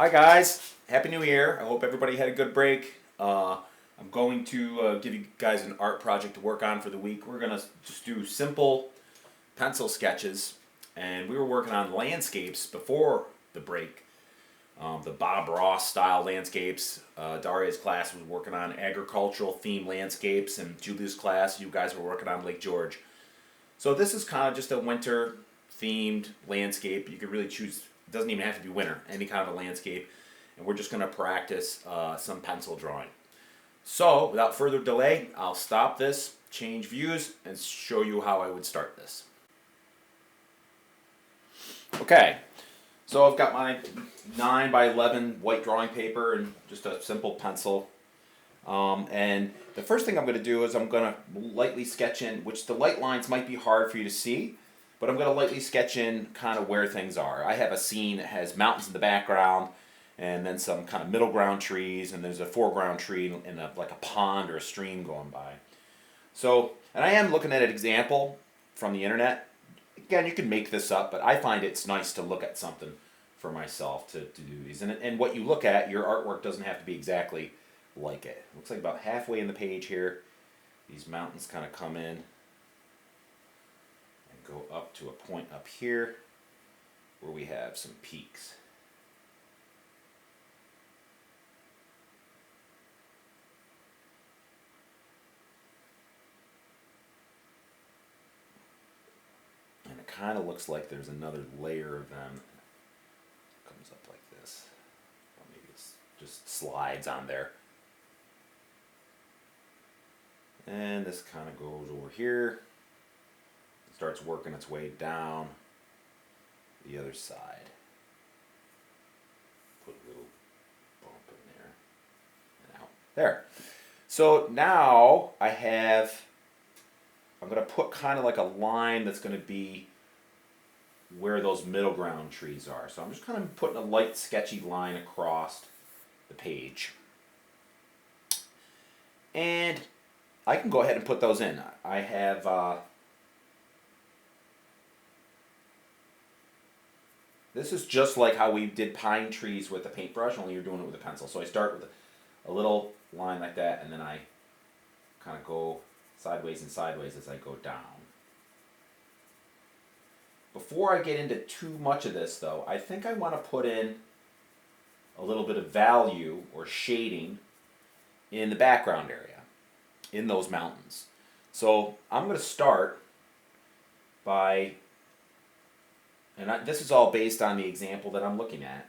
Hi guys, Happy New Year. I hope everybody had a good break. I'm going to give you guys an art project to work on for the week. We're going to just do simple pencil sketches, and we were working on landscapes before the break. The Bob Ross style landscapes. Darya's class was working on agricultural themed landscapes, and Julia's class, you guys were working on Lake George. So this is kind of just a winter themed landscape. You could really choose, it doesn't even have to be winter, any kind of a landscape. And we're just going to practice some pencil drawing. So without further delay, I'll stop this, change views, and show you how I would start this. Okay, so I've got my 9 by 11 white drawing paper and just a simple pencil. And the first thing I'm going to do is I'm going to lightly sketch in, which the light lines might be hard for you to see, but I'm going to lightly sketch in kind of where things are. I have a scene that has mountains in the background, and then some kind of middle ground trees, and there's a foreground tree and like a pond or a stream going by. So, and I am looking at an example from the internet. Again, you can make this up, but I find it's nice to look at something for myself to do these. And what you look at, your artwork doesn't have to be exactly like it. Looks like about halfway in the page here, these mountains kind of come in and go up to a point up here where we have some peaks. And it kind of looks like there's another layer of them. It comes up like this. Or maybe it's just slides on there. And this kind of goes over here. It starts working its way down the other side. Put a little bump in there and out. There. So now I'm going to put kind of like a line that's going to be where those middle ground trees are. So I'm just kind of putting a light sketchy line across the page. And I can go ahead and put those in. I have this is just like how we did pine trees with a paintbrush, only you're doing it with a pencil. So I start with a little line like that, and then I kind of go sideways and sideways as I go down. Before I get into too much of this though, I think I want to put in a little bit of value or shading in the background area, in those mountains. So I'm going to start by, this is all based on the example that I'm looking at.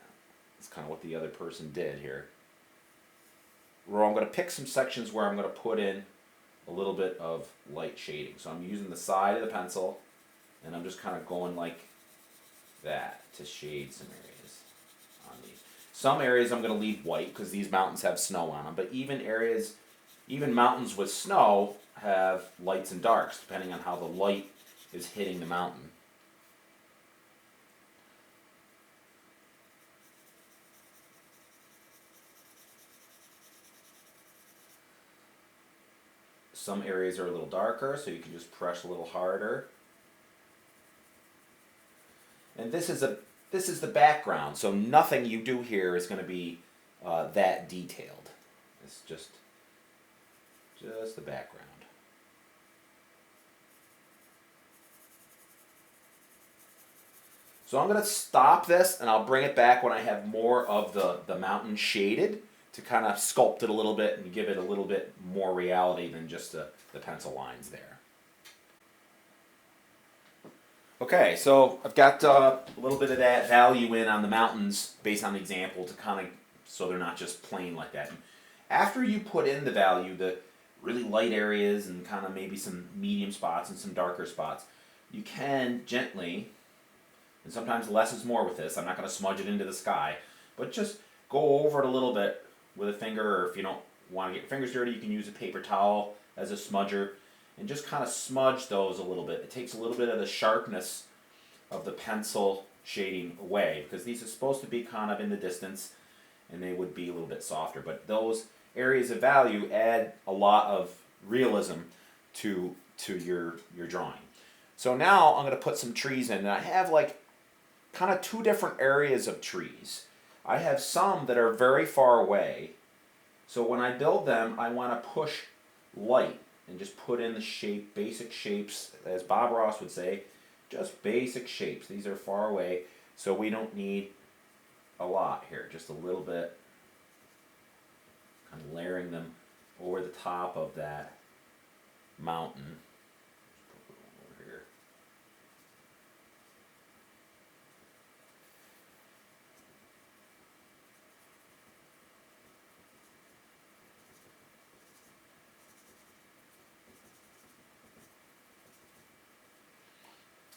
It's kind of what the other person did here. Where I'm going to pick some sections where I'm going to put in a little bit of light shading. So I'm using the side of the pencil, and I'm just kind of going like that to shade some areas on these. Some areas I'm going to leave white because these mountains have snow on them, but even mountains with snow have lights and darks depending on how the light is hitting the mountain. Some areas are a little darker, so you can just press a little harder. And this is the background, so nothing you do here is going to be that detailed. It's just the background. So I'm going to stop this, and I'll bring it back when I have more of the mountain shaded to kind of sculpt it a little bit and give it a little bit more reality than just the pencil lines there. Okay, so I've got a little bit of that value in on the mountains based on the example to kind of, so they're not just plain like that. And after you put in the value, the really light areas and kind of maybe some medium spots and some darker spots, you can gently, and sometimes less is more with this, I'm not going to smudge it into the sky, but just go over it a little bit with a finger, or if you don't want to get your fingers dirty, you can use a paper towel as a smudger, and just kind of smudge those a little bit. It takes a little bit of the sharpness of the pencil shading away, because these are supposed to be kind of in the distance, and they would be a little bit softer. But those areas of value add a lot of realism to your drawing. So now I'm going to put some trees in, and I have like kind of two different areas of trees. I have some that are very far away. So when I build them, I want to push light and just put in the shape, basic shapes, as Bob Ross would say, just basic shapes. These are far away, so we don't need a lot here, just a little bit. Kind of layering them over the top of that mountain. Put one over here.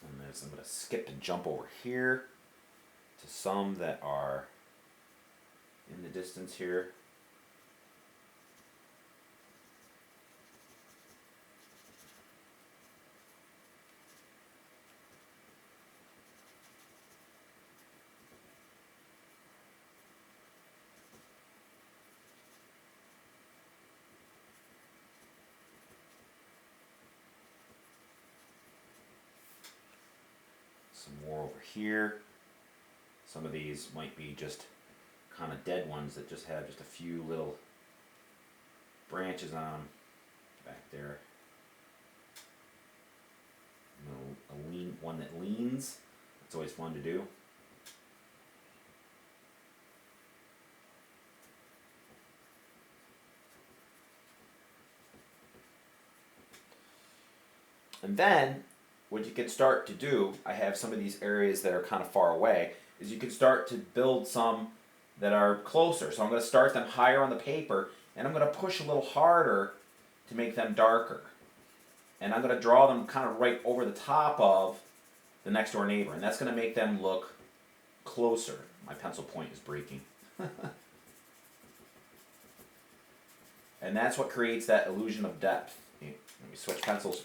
And I'm going to skip and jump over here to some that are in the distance here. Some more over here. Some of these might be just kind of dead ones that just have just a few little branches on them back there. One that leans. It's always fun to do. And then what you can start to do, I have some of these areas that are kind of far away, is you can start to build some that are closer. So I'm going to start them higher on the paper, and I'm going to push a little harder to make them darker. And I'm going to draw them kind of right over the top of the next door neighbor, and that's going to make them look closer. My pencil point is breaking. And that's what creates that illusion of depth. Let me switch pencils.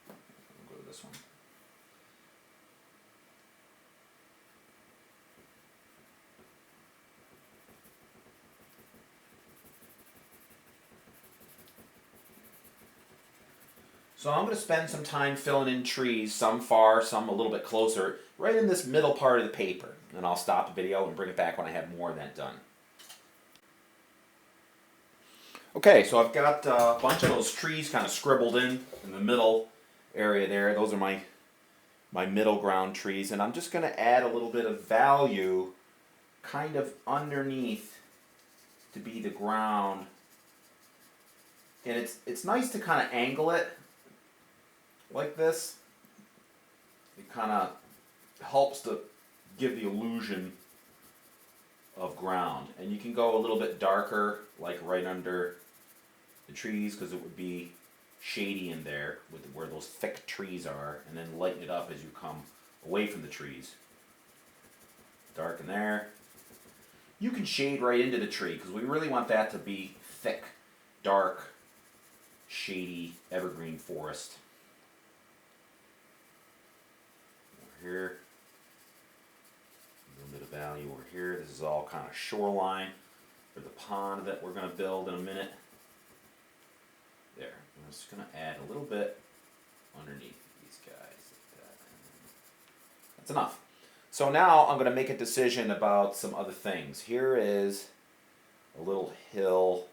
We'll go to this one. So I'm going to spend some time filling in trees, some far, some a little bit closer, right in this middle part of the paper. And I'll stop the video and bring it back when I have more of that done. Okay, so I've got a bunch of those trees kind of scribbled in the middle area there. Those are my middle ground trees. And I'm just going to add a little bit of value kind of underneath to be the ground. And it's nice to kind of angle it like this. It kind of helps to give the illusion of ground. And you can go a little bit darker, like right under the trees, because it would be shady in there with where those thick trees are, and then lighten it up as you come away from the trees. Darken there. You can shade right into the tree, because we really want that to be thick, dark, shady, evergreen forest. Over here. A little bit of value over here. This is all kind of shoreline for the pond that we're going to build in a minute. There. I'm just going to add a little bit underneath these guys like that. That's enough. So now I'm going to make a decision about some other things. Here is a little hill.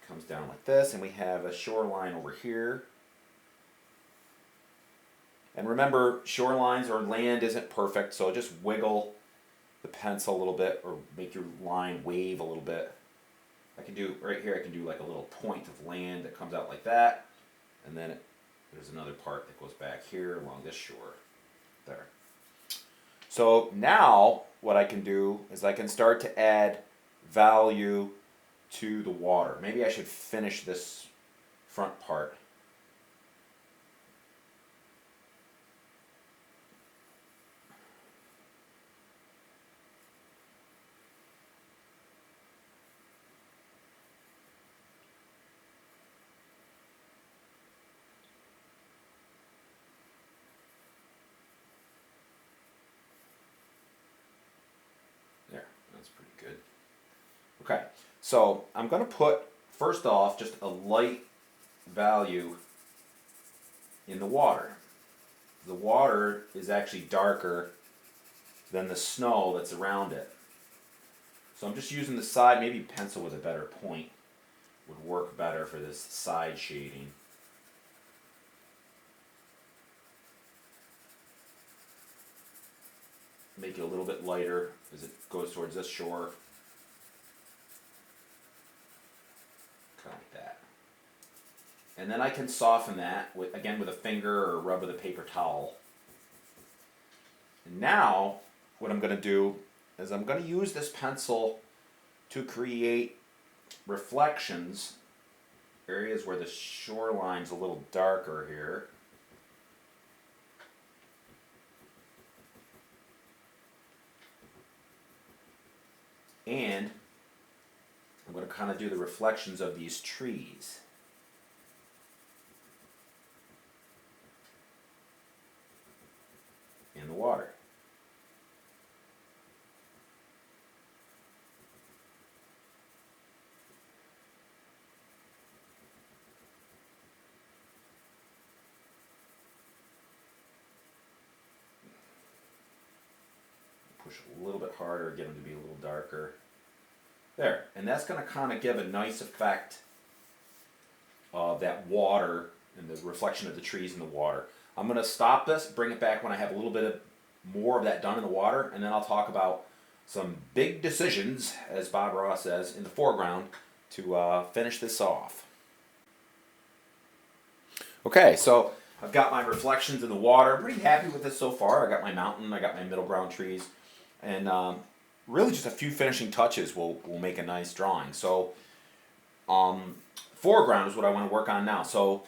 Comes down like this, and we have a shoreline over here. And remember, shorelines or land isn't perfect, so just wiggle the pencil a little bit or make your line wave a little bit. I can do, right here, I can do like a little point of land that comes out like that, and then there's another part that goes back here along this shore. There. So now what I can do is I can start to add value to the water. Maybe I should finish this front part. There, that's pretty good. Okay, so I'm going to put, first off, just a light value in the water. The water is actually darker than the snow that's around it. So I'm just using the side, maybe pencil with a better point would work better for this side shading. Make it a little bit lighter as it goes towards this shore. Kind of like that. And then I can soften that, with, again with a finger or rub with a paper towel. And now, what I'm going to do is I'm going to use this pencil to create reflections, areas where the shoreline's a little darker here. And I'm going to kind of do the reflections of these trees. In the water. Push a little bit harder, get them to be a little darker. There, and that's going to kind of give a nice effect of that water and the reflection of the trees in the water. I'm going to stop this, bring it back when I have a little bit of more of that done in the water, and then I'll talk about some big decisions, as Bob Ross says, in the foreground to finish this off. Okay, so I've got my reflections in the water. I'm pretty happy with this so far. I got my mountain, I got my middle ground trees, and really just a few finishing touches will make a nice drawing. So foreground is what I want to work on now. So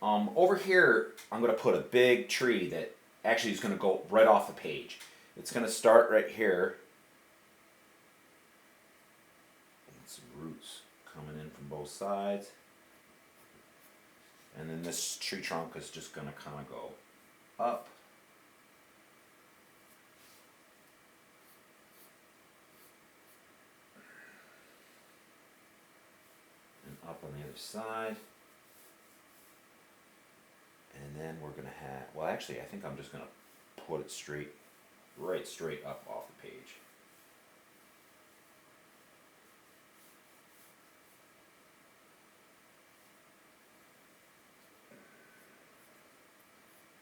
over here, I'm going to put a big tree that actually is going to go right off the page. It's going to start right here. And some roots coming in from both sides. And then this tree trunk is just going to kind of go up. And up on the other side. And then we're going to have, well actually I think I'm just going to put it straight up off the page.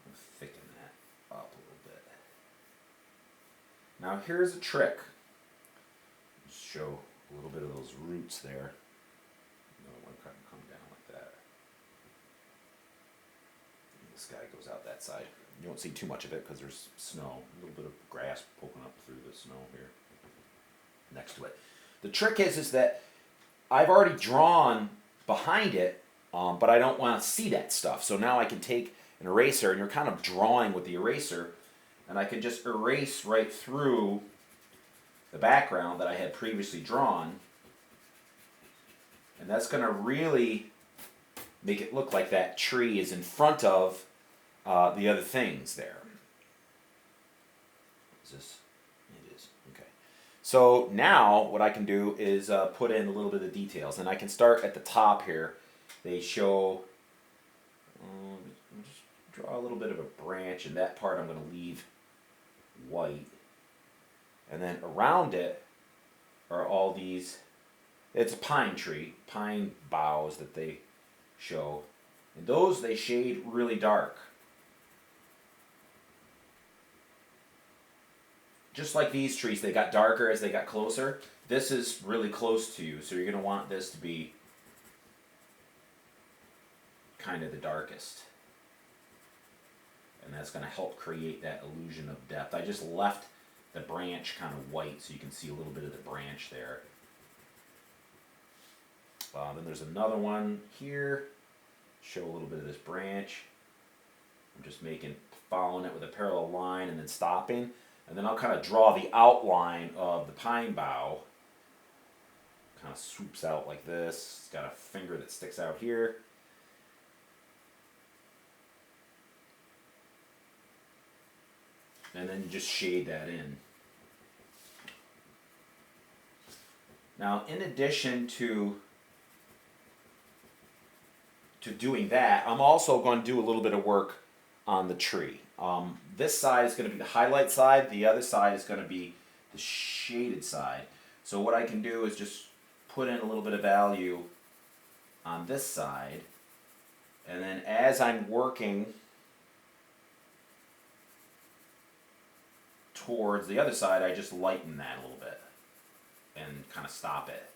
I'll thicken that up a little bit. Now here's a trick. Just show a little bit of those roots there. Another one kind of come down like that. This guy goes out that side. You won't see too much of it because there's snow, a little bit of grass poking up through the snow here next to it. The trick is that I've already drawn behind it, but I don't want to see that stuff. So now I can take an eraser, and you're kind of drawing with the eraser, and I can just erase right through the background that I had previously drawn. And that's going to really make it look like that tree is in front of the other things there. Is this? It is. Okay. So now what I can do is put in a little bit of details, and I can start at the top here. They show, just draw a little bit of a branch, and that part I'm going to leave white. And then around it are all these, it's a pine tree, pine boughs that they show. And those they shade really dark. Just like these trees, they got darker as they got closer. This is really close to you, so you're going to want this to be kind of the darkest. And that's going to help create that illusion of depth. I just left the branch kind of white so you can see a little bit of the branch there. Then there's another one here. Show a little bit of this branch. I'm just following it with a parallel line and then stopping. And then I'll kind of draw the outline of the pine bough. Kind of swoops out like this. It's got a finger that sticks out here. And then you just shade that in. Now, in addition to doing that, I'm also going to do a little bit of work on the tree. This side is going to be the highlight side. The other side is going to be the shaded side. So what I can do is just put in a little bit of value on this side, and then as I'm working towards the other side, I just lighten that a little bit and kind of stop it.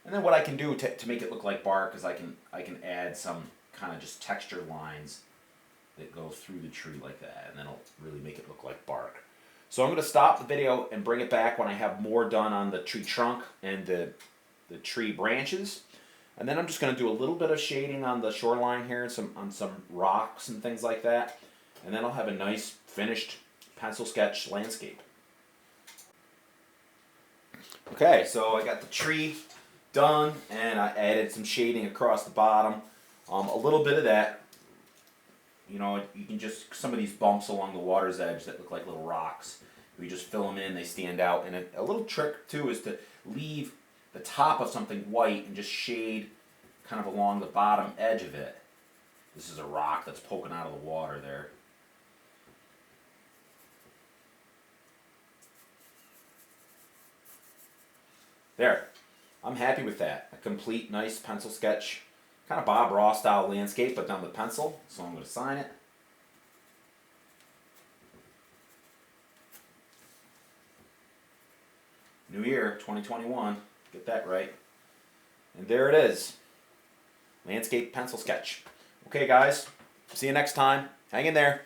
And then what I can do to make it look like bark is I can add some kind of just texture lines that go through the tree like that, and then it'll really make it look like bark. So I'm going to stop the video and bring it back when I have more done on the tree trunk and the tree branches. And then I'm just going to do a little bit of shading on the shoreline here and on some rocks and things like that. And then I'll have a nice finished pencil sketch landscape. Okay, so I got the tree done, and I added some shading across the bottom. A little bit of that, you know, you can just, some of these bumps along the water's edge that look like little rocks, we just fill them in, they stand out. And a little trick too is to leave the top of something white and just shade kind of along the bottom edge of it. This is a rock that's poking out of the water there. There, I'm happy with that. A complete, nice pencil sketch. Kind of Bob Ross style landscape, but done with pencil. So I'm going to sign it. New year, 2021. Get that right. And there it is. Landscape pencil sketch. Okay, guys. See you next time. Hang in there.